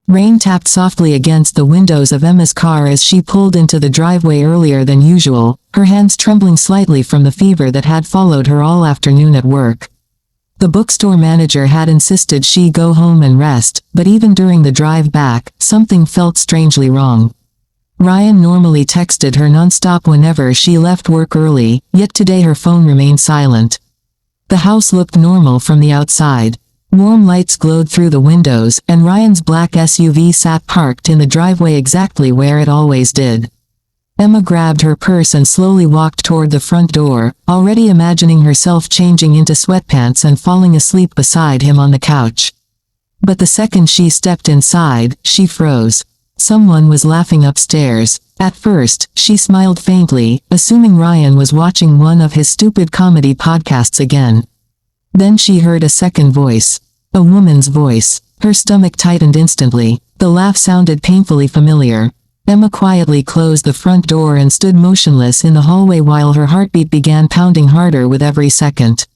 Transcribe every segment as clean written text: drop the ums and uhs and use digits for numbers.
Rain tapped softly against the windows of Emma's car as she pulled into the driveway earlier than usual, her hands trembling slightly from the fever that had followed her all afternoon at work. The bookstore manager had insisted she go home and rest, but even during the drive back, something felt strangely wrong. Ryan normally texted her nonstop whenever she left work early, yet today her phone remained silent. The house looked normal from the outside. Warm lights glowed through the windows, and Ryan's black SUV sat parked in the driveway exactly where it always did. Emma grabbed her purse and slowly walked toward the front door, already imagining herself changing into sweatpants and falling asleep beside him on the couch. But the second she stepped inside, she froze. Someone was laughing upstairs. At first, she smiled faintly, assuming Ryan was watching one of his stupid comedy podcasts again. Then she heard a second voice. A woman's voice. Her stomach tightened instantly. The laugh sounded painfully familiar. Emma quietly closed the front door and stood motionless in the hallway while her heartbeat began pounding harder with every second.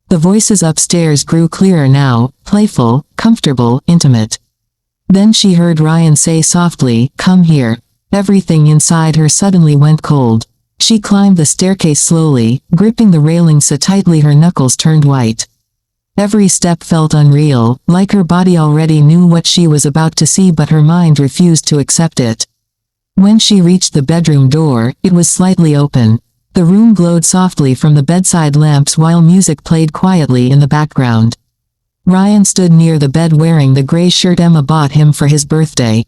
The voices upstairs grew clearer now, playful, comfortable, intimate. Then she heard Ryan say softly, "Come here." Everything inside her suddenly went cold. She climbed the staircase slowly, gripping the railing so tightly her knuckles turned white. Every step felt unreal, like her body already knew what she was about to see but her mind refused to accept it. When she reached the bedroom door, it was slightly open. The room glowed softly from the bedside lamps while music played quietly in the background. Ryan stood near the bed wearing the gray shirt Emma bought him for his birthday.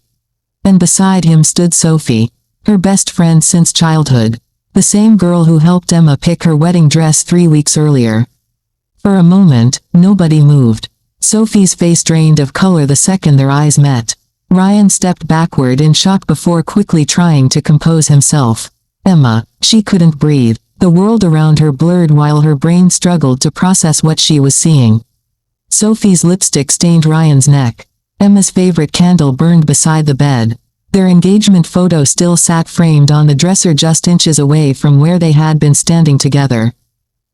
And beside him stood Sophie, her best friend since childhood. The same girl who helped Emma pick her wedding dress 3 weeks earlier. For a moment, nobody moved. Sophie's face drained of color the second their eyes met. Ryan stepped backward in shock before quickly trying to compose himself. Emma. She couldn't breathe. The world around her blurred while her brain struggled to process what she was seeing. Sophie's lipstick stained Ryan's neck. Emma's favorite candle burned beside the bed. Their engagement photo still sat framed on the dresser just inches away from where they had been standing together.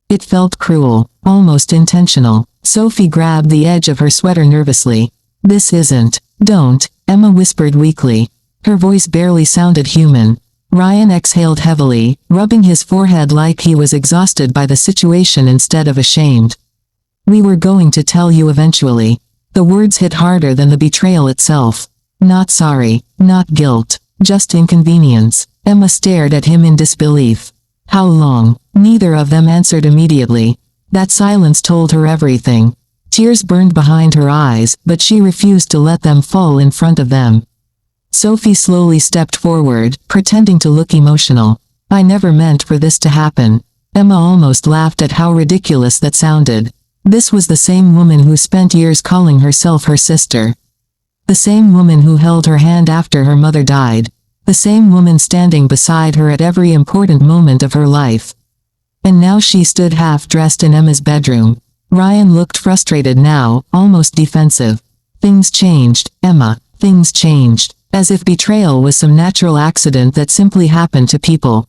It felt cruel, almost intentional. Sophie grabbed the edge of her sweater nervously. "This isn't. Don't," Emma whispered weakly. Her voice barely sounded human. Ryan exhaled heavily, rubbing his forehead like he was exhausted by the situation instead of ashamed. "We were going to tell you eventually." The words hit harder than the betrayal itself. Not sorry, not guilt, just inconvenience. Emma stared at him in disbelief. How long? Neither of them answered immediately. That silence told her everything. Tears burned behind her eyes, but she refused to let them fall in front of them. Sophie slowly stepped forward, pretending to look emotional. "I never meant for this to happen." Emma almost laughed at how ridiculous that sounded. This was the same woman who spent years calling herself her sister. The same woman who held her hand after her mother died. The same woman standing beside her at every important moment of her life. And now she stood half-dressed in Emma's bedroom. Ryan looked frustrated now, almost defensive. Things changed, Emma. Things changed. As if betrayal was some natural accident that simply happened to people.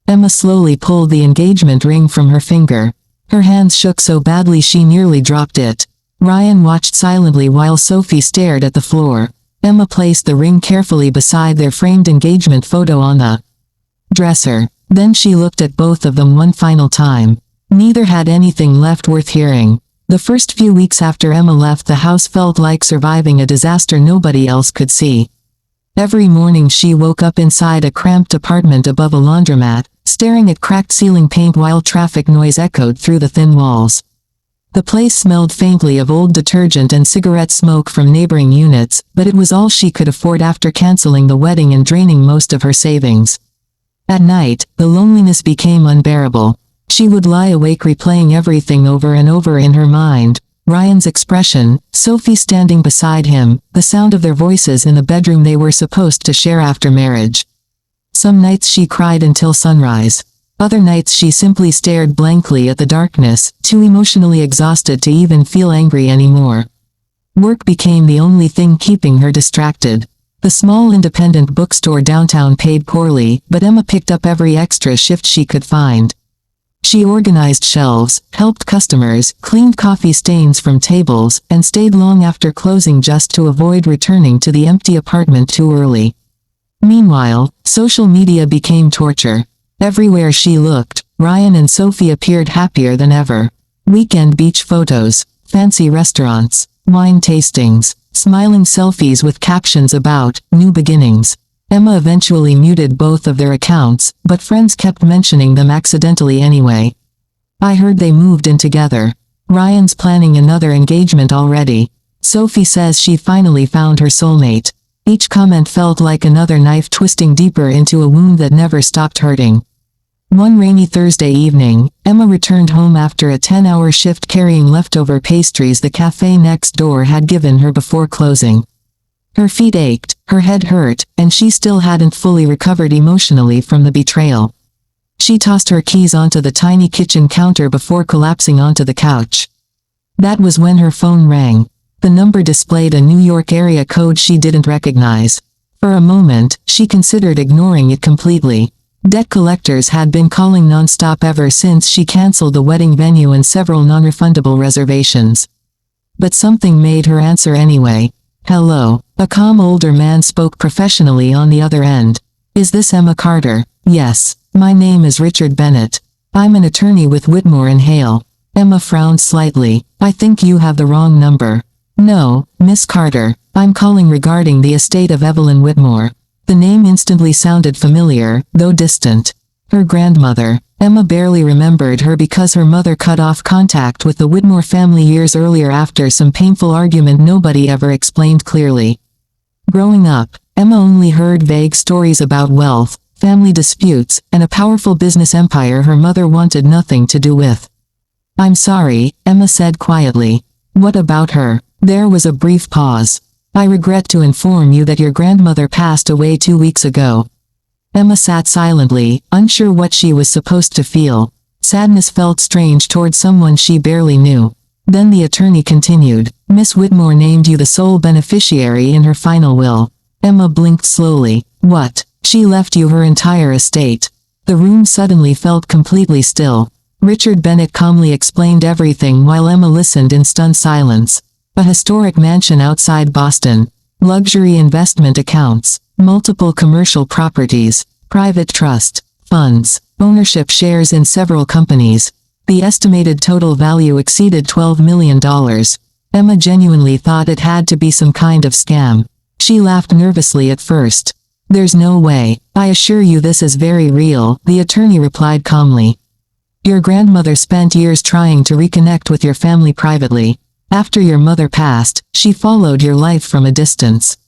Emma slowly pulled the engagement ring from her finger. Her hands shook so badly she nearly dropped it. Ryan watched silently while Sophie stared at the floor. Emma placed the ring carefully beside their framed engagement photo on the dresser. Then she looked at both of them one final time. Neither had anything left worth hearing. The first few weeks after Emma left the house felt like surviving a disaster nobody else could see. Every morning she woke up inside a cramped apartment above a laundromat, staring at cracked ceiling paint while traffic noise echoed through the thin walls. The place smelled faintly of old detergent and cigarette smoke from neighboring units, but it was all she could afford after canceling the wedding and draining most of her savings. At night, the loneliness became unbearable. She would lie awake replaying everything over and over in her mind. Ryan's expression, Sophie standing beside him, the sound of their voices in the bedroom they were supposed to share after marriage. Some nights she cried until sunrise. Other nights she simply stared blankly at the darkness, too emotionally exhausted to even feel angry anymore. Work became the only thing keeping her distracted. The small independent bookstore downtown paid poorly, but Emma picked up every extra shift she could find. She organized shelves, helped customers, cleaned coffee stains from tables, and stayed long after closing just to avoid returning to the empty apartment too early. Meanwhile, social media became torture. Everywhere she looked, Ryan and Sophie appeared happier than ever. Weekend beach photos, fancy restaurants, wine tastings, smiling selfies with captions about new beginnings. Emma eventually muted both of their accounts, but friends kept mentioning them accidentally anyway. I heard they moved in together. Ryan's planning another engagement already. Sophie says she finally found her soulmate. Each comment felt like another knife twisting deeper into a wound that never stopped hurting. One rainy Thursday evening, Emma returned home after a 10-hour shift carrying leftover pastries the cafe next door had given her before closing. Her feet ached, her head hurt, and she still hadn't fully recovered emotionally from the betrayal. She tossed her keys onto the tiny kitchen counter before collapsing onto the couch. That was when her phone rang. The number displayed a New York area code she didn't recognize. For a moment, she considered ignoring it completely. Debt collectors had been calling nonstop ever since she canceled the wedding venue and several non-refundable reservations. But something made her answer anyway. Hello. A calm older man spoke professionally on the other end. Is this Emma Carter? Yes. My name is Richard Bennett. I'm an attorney with Whitmore and Hale. Emma frowned slightly. I think you have the wrong number. No, Miss Carter. I'm calling regarding the estate of Evelyn Whitmore. The name instantly sounded familiar, though distant. Her grandmother. Emma barely remembered her because her mother cut off contact with the Whitmore family years earlier after some painful argument nobody ever explained clearly. Growing up, Emma only heard vague stories about wealth, family disputes, and a powerful business empire her mother wanted nothing to do with. I'm sorry, Emma said quietly. What about her? There was a brief pause. I regret to inform you that your grandmother passed away 2 weeks ago. Emma sat silently, unsure what she was supposed to feel. Sadness felt strange toward someone she barely knew. Then the attorney continued. Miss Whitmore named you the sole beneficiary in her final will. Emma blinked slowly. What? She left you her entire estate. The room suddenly felt completely still. Richard Bennett calmly explained everything while Emma listened in stunned silence. A historic mansion outside Boston. Luxury investment accounts. Multiple commercial properties. Private trust. Funds. Ownership shares in several companies. The estimated total value exceeded $12 million. Emma genuinely thought it had to be some kind of scam. She laughed nervously at first. There's no way. I assure you this is very real, the attorney replied calmly. Your grandmother spent years trying to reconnect with your family privately. After your mother passed, she followed your life from a distance.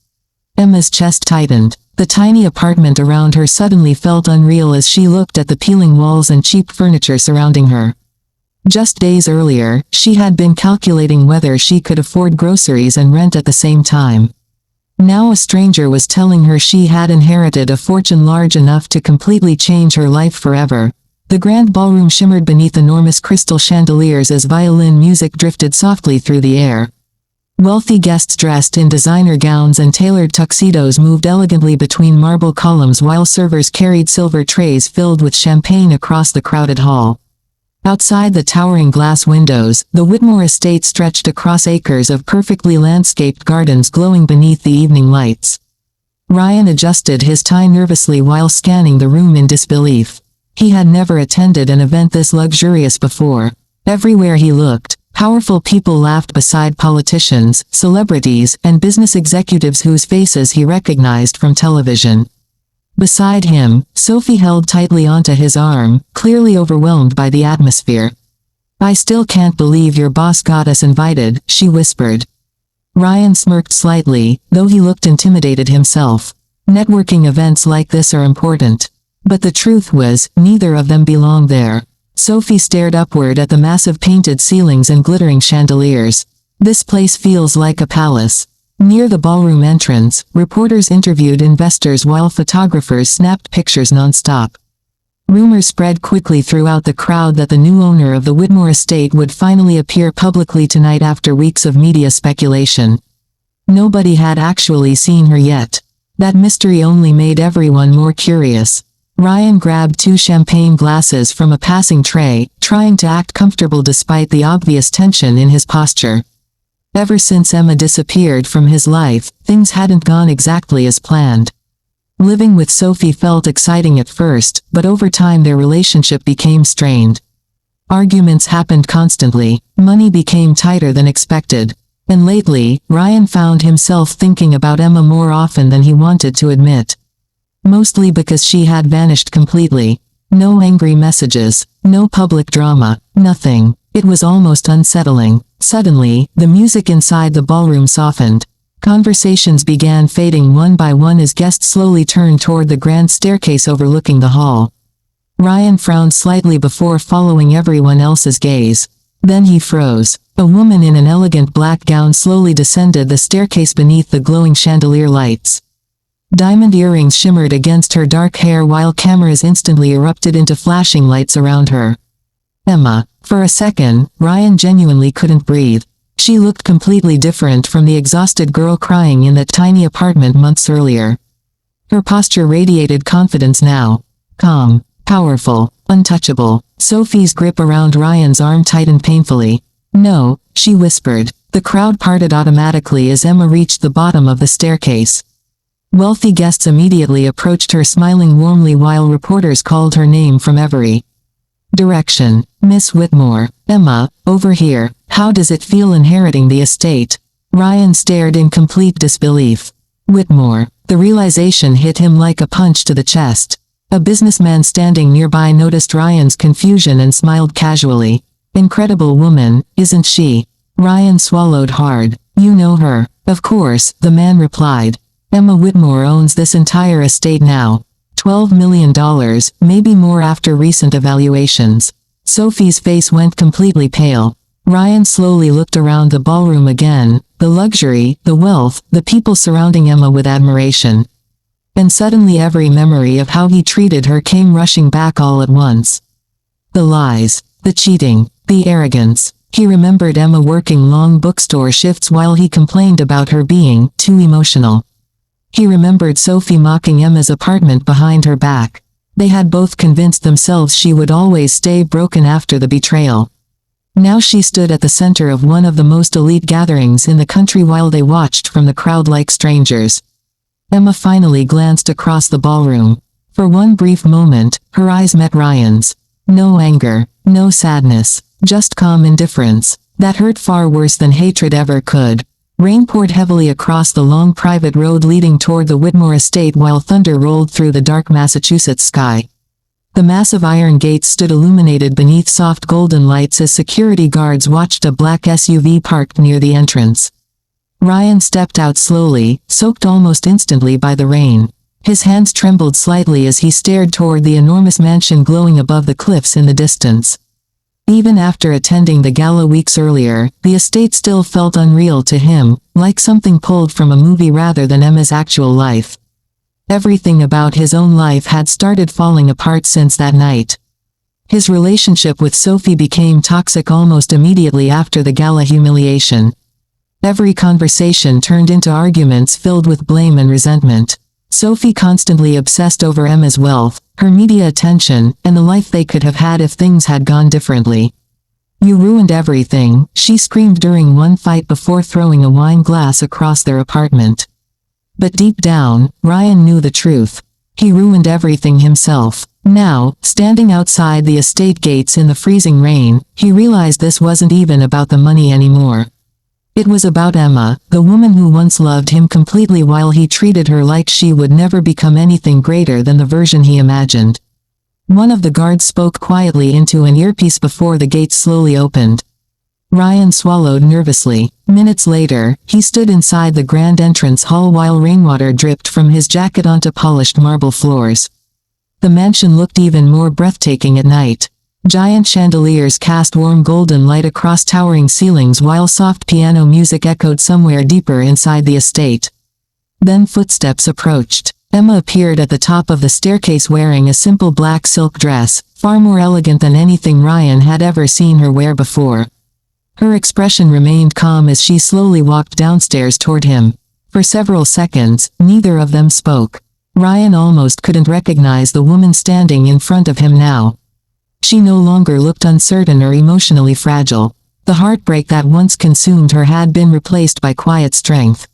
Emma's chest tightened. The tiny apartment around her suddenly felt unreal as she looked at the peeling walls and cheap furniture surrounding her. Just days earlier, she had been calculating whether she could afford groceries and rent at the same time. Now a stranger was telling her she had inherited a fortune large enough to completely change her life forever. The grand ballroom shimmered beneath enormous crystal chandeliers as violin music drifted softly through the air. Wealthy guests dressed in designer gowns and tailored tuxedos moved elegantly between marble columns while servers carried silver trays filled with champagne across the crowded hall. Outside the towering glass windows, the Whitmore estate stretched across acres of perfectly landscaped gardens glowing beneath the evening lights. Ryan adjusted his tie nervously while scanning the room in disbelief. He had never attended an event this luxurious before. Everywhere he looked, powerful people laughed beside politicians, celebrities, and business executives whose faces he recognized from television. Beside him, Sophie held tightly onto his arm, clearly overwhelmed by the atmosphere. I still can't believe your boss got us invited, she whispered. Ryan smirked slightly, though he looked intimidated himself. Networking events like this are important. But the truth was, neither of them belonged there. Sophie stared upward at the massive painted ceilings and glittering chandeliers. This place feels like a palace. Near the ballroom entrance, reporters interviewed investors while photographers snapped pictures non-stop. Rumors spread quickly throughout the crowd that the new owner of the Whitmore estate would finally appear publicly tonight after weeks of media speculation. Nobody had actually seen her yet. That mystery only made everyone more curious. Ryan grabbed 2 champagne glasses from a passing tray, trying to act comfortable despite the obvious tension in his posture. Ever since Emma disappeared from his life, things hadn't gone exactly as planned. Living with Sophie felt exciting at first, but over time their relationship became strained. Arguments happened constantly, money became tighter than expected. And lately, Ryan found himself thinking about Emma more often than he wanted to admit. Mostly because she had vanished completely. No angry messages, no public drama, nothing. It was almost unsettling. Suddenly, the music inside the ballroom softened. Conversations began fading one by one as guests slowly turned toward the grand staircase overlooking the hall. Ryan frowned slightly before following everyone else's gaze. Then he froze. A woman in an elegant black gown slowly descended the staircase beneath the glowing chandelier lights. Diamond earrings shimmered against her dark hair while cameras instantly erupted into flashing lights around her. Emma. For a second, Ryan genuinely couldn't breathe. She looked completely different from the exhausted girl crying in that tiny apartment months earlier. Her posture radiated confidence now. Calm, powerful, untouchable. Sophie's grip around Ryan's arm tightened painfully. "No," she whispered. The crowd parted automatically as Emma reached the bottom of the staircase. Wealthy guests immediately approached her smiling warmly while reporters called her name from every direction. "Miss Whitmore. Emma, over here. How does it feel inheriting the estate?" Ryan stared in complete disbelief. Whitmore. The realization hit him like a punch to the chest. A businessman standing nearby noticed Ryan's confusion and smiled casually. "Incredible woman, isn't she?" Ryan swallowed hard. "You know her." "Of course," the man replied. "Emma Whitmore owns this entire estate now. $12 million, maybe more after recent evaluations." Sophie's face went completely pale. Ryan slowly looked around the ballroom again, the luxury, the wealth, the people surrounding Emma with admiration. And suddenly every memory of how he treated her came rushing back all at once. The lies, the cheating, the arrogance. He remembered Emma working long bookstore shifts while he complained about her being too emotional. He remembered Sophie mocking Emma's apartment behind her back. They had both convinced themselves she would always stay broken after the betrayal. Now she stood at the center of one of the most elite gatherings in the country while they watched from the crowd like strangers. Emma finally glanced across the ballroom. For one brief moment, her eyes met Ryan's. No anger, no sadness, just calm indifference. That hurt far worse than hatred ever could. Rain poured heavily across the long private road leading toward the Whitmore estate while thunder rolled through the dark Massachusetts sky. The massive iron gates stood illuminated beneath soft golden lights as security guards watched a black SUV parked near the entrance. Ryan stepped out slowly, soaked almost instantly by the rain. His hands trembled slightly as he stared toward the enormous mansion glowing above the cliffs in the distance. Even after attending the gala weeks earlier, the estate still felt unreal to him, like something pulled from a movie rather than Emma's actual life. Everything about his own life had started falling apart since that night. His relationship with Sophie became toxic almost immediately after the gala humiliation. Every conversation turned into arguments filled with blame and resentment. Sophie constantly obsessed over Emma's wealth, her media attention, and the life they could have had if things had gone differently. "You ruined everything," she screamed during one fight before throwing a wine glass across their apartment. But deep down, Ryan knew the truth. He ruined everything himself. Now, standing outside the estate gates in the freezing rain, he realized this wasn't even about the money anymore. It was about Emma, the woman who once loved him completely while he treated her like she would never become anything greater than the version he imagined. One of the guards spoke quietly into an earpiece before the gates slowly opened. Ryan swallowed nervously. Minutes later, he stood inside the grand entrance hall while rainwater dripped from his jacket onto polished marble floors. The mansion looked even more breathtaking at night. Giant chandeliers cast warm golden light across towering ceilings while soft piano music echoed somewhere deeper inside the estate. Then footsteps approached. Emma appeared at the top of the staircase wearing a simple black silk dress, far more elegant than anything Ryan had ever seen her wear before. Her expression remained calm as she slowly walked downstairs toward him. For several seconds, neither of them spoke. Ryan almost couldn't recognize the woman standing in front of him now. She no longer looked uncertain or emotionally fragile. The heartbreak that once consumed her had been replaced by quiet strength.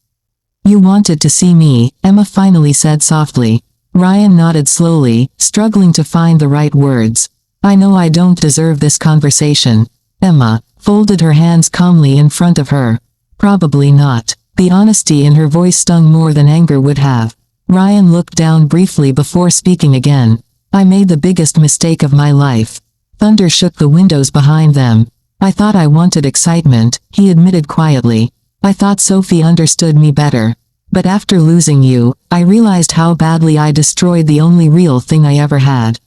"You wanted to see me," Emma finally said softly. Ryan nodded slowly, struggling to find the right words. "I know I don't deserve this conversation." Emma folded her hands calmly in front of her. "Probably not." The honesty in her voice stung more than anger would have. Ryan looked down briefly before speaking again. "I made the biggest mistake of my life." Thunder shook the windows behind them. "I thought I wanted excitement," he admitted quietly. "I thought Sophie understood me better. But after losing you, I realized how badly I destroyed the only real thing I ever had."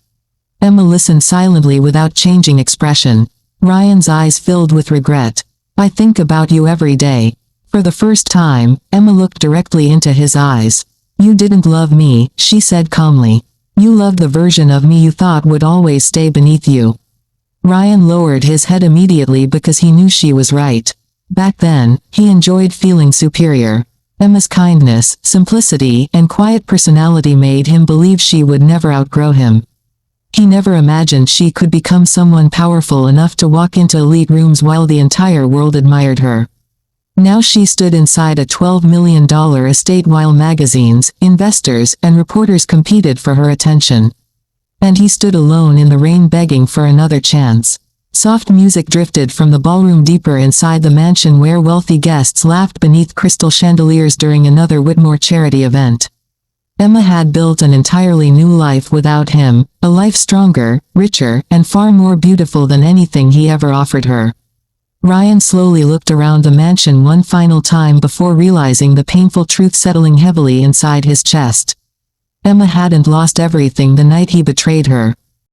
Emma listened silently without changing expression. Ryan's eyes filled with regret. "I think about you every day." For the first time, Emma looked directly into his eyes. "You didn't love me," she said calmly. "You loved the version of me you thought would always stay beneath you." Ryan lowered his head immediately because he knew she was right. Back then, he enjoyed feeling superior. Emma's kindness, simplicity, and quiet personality made him believe she would never outgrow him. He never imagined she could become someone powerful enough to walk into elite rooms while the entire world admired her. Now she stood inside a $12 million estate while magazines, investors, and reporters competed for her attention. And he stood alone in the rain begging for another chance. Soft music drifted from the ballroom deeper inside the mansion where wealthy guests laughed beneath crystal chandeliers during another Whitmore charity event. Emma had built an entirely new life without him, a life stronger, richer, and far more beautiful than anything he ever offered her. Ryan slowly looked around the mansion one final time before realizing the painful truth settling heavily inside his chest. Emma hadn't lost everything the night he betrayed her.